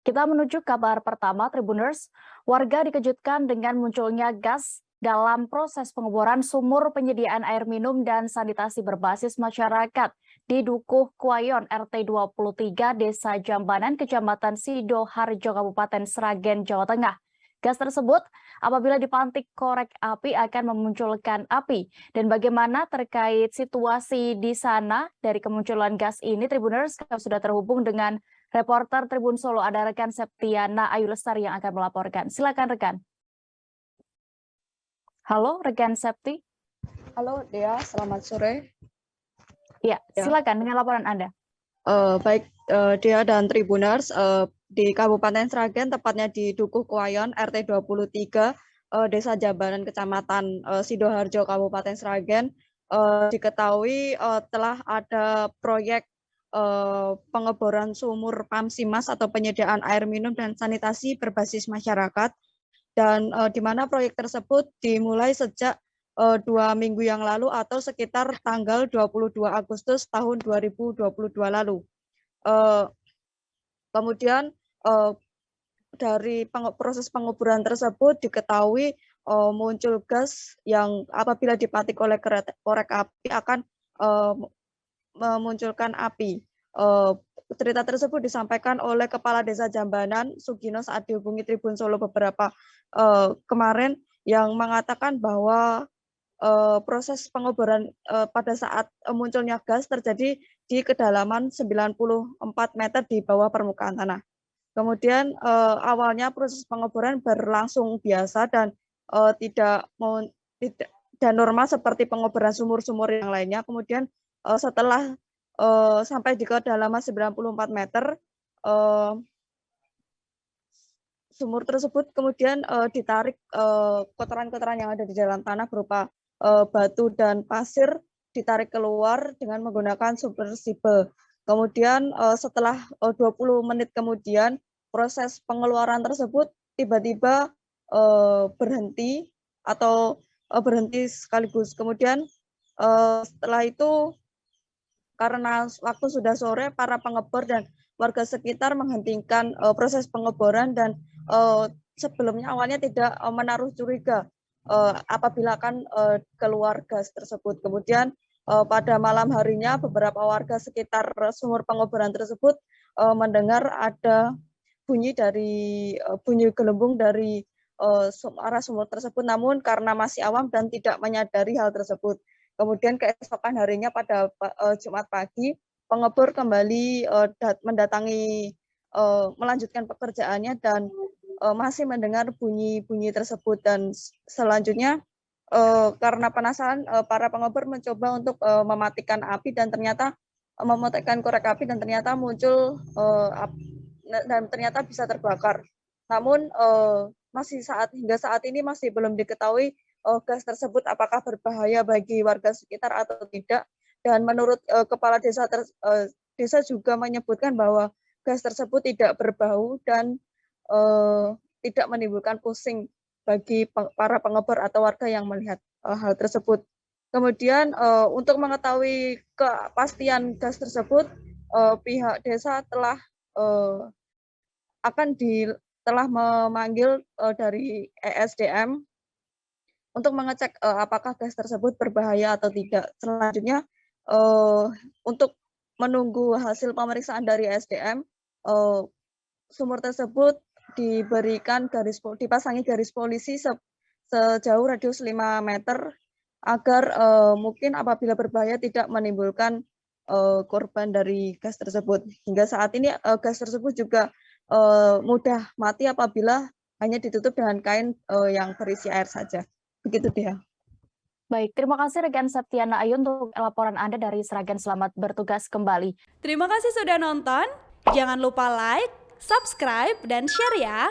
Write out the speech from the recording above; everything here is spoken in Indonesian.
Kita menuju kabar pertama, Tribuners. Warga dikejutkan dengan munculnya gas dalam proses pengeboran sumur penyediaan air minum dan sanitasi berbasis masyarakat di Dukuh Kuayon RT 23 Desa Jambanan, Kecamatan Sidoharjo, Kabupaten Sragen, Jawa Tengah. Gas tersebut apabila dipantik korek api akan memunculkan api. Dan bagaimana terkait situasi di sana dari kemunculan gas ini, Tribuners, kami sudah terhubung dengan reporter Tribun Solo, ada rekan Septiana Ayu Lestari yang akan melaporkan. Silakan rekan. Halo rekan Septi. Halo Dea, selamat sore. Ya, silakan dengan laporan Anda. Baik Dea dan Tribuners, di Kabupaten Sragen, tepatnya di Dukuh Kuayon RT 23 Desa Jambanan Kecamatan Sidoharjo Kabupaten Sragen, diketahui telah ada proyek pengeboran sumur Pamsimas atau penyediaan air minum dan sanitasi berbasis masyarakat, dan di mana proyek tersebut dimulai sejak 2 minggu yang lalu atau sekitar tanggal 22 Agustus tahun 2022 lalu. Kemudian dari proses pengeboran tersebut diketahui muncul gas yang apabila dipantik oleh korek api akan memunculkan api. Cerita tersebut disampaikan oleh Kepala Desa Jambanan, Sugino, saat dihubungi Tribun Solo beberapa kemarin, yang mengatakan bahwa proses pengeboran pada saat munculnya gas terjadi di kedalaman 94 meter di bawah permukaan tanah. Kemudian awalnya proses pengeboran berlangsung biasa dan tidak normal seperti pengeboran sumur-sumur yang lainnya. Kemudian setelah sampai di kedalaman 94 meter, sumur tersebut kemudian ditarik kotoran-kotoran yang ada di dalam tanah berupa batu dan pasir, ditarik keluar dengan menggunakan submersible. Kemudian setelah 20 menit kemudian, proses pengeluaran tersebut tiba-tiba berhenti atau berhenti sekaligus. Kemudian setelah itu, karena waktu sudah sore, para pengebor dan warga sekitar menghentikan proses pengeboran, dan sebelumnya awalnya tidak menaruh curiga apabila akan keluar gas tersebut. Kemudian pada malam harinya beberapa warga sekitar sumur pengeboran tersebut mendengar ada bunyi gelembung dari arah sumur tersebut, namun karena masih awam dan tidak menyadari hal tersebut. Kemudian keesokan harinya pada Jumat pagi, pengebor kembali mendatangi, melanjutkan pekerjaannya, dan masih mendengar bunyi-bunyi tersebut. Dan selanjutnya karena penasaran, para pengebor mencoba untuk mematikan api dan ternyata mematikan korek api, dan ternyata muncul dan ternyata bisa terbakar. Namun hingga saat ini masih belum diketahui gas tersebut apakah berbahaya bagi warga sekitar atau tidak. Dan menurut kepala desa juga menyebutkan bahwa gas tersebut tidak berbau dan tidak menimbulkan pusing bagi para pengebor atau warga yang melihat hal tersebut. Kemudian untuk mengetahui kepastian gas tersebut, pihak desa telah memanggil dari ESDM untuk mengecek apakah gas tersebut berbahaya atau tidak. Selanjutnya untuk menunggu hasil pemeriksaan dari ESDM, sumur tersebut dipasangi garis polisi sejauh radius 5 meter agar mungkin apabila berbahaya tidak menimbulkan korban dari gas tersebut. Hingga saat ini gas tersebut juga mudah mati apabila hanya ditutup dengan kain yang berisi air saja. Begitu dia. Baik, terima kasih rekan Septiana Ayu untuk laporan Anda dari Sragen. Selamat bertugas kembali. Terima kasih sudah nonton. Jangan lupa like, subscribe, dan share ya.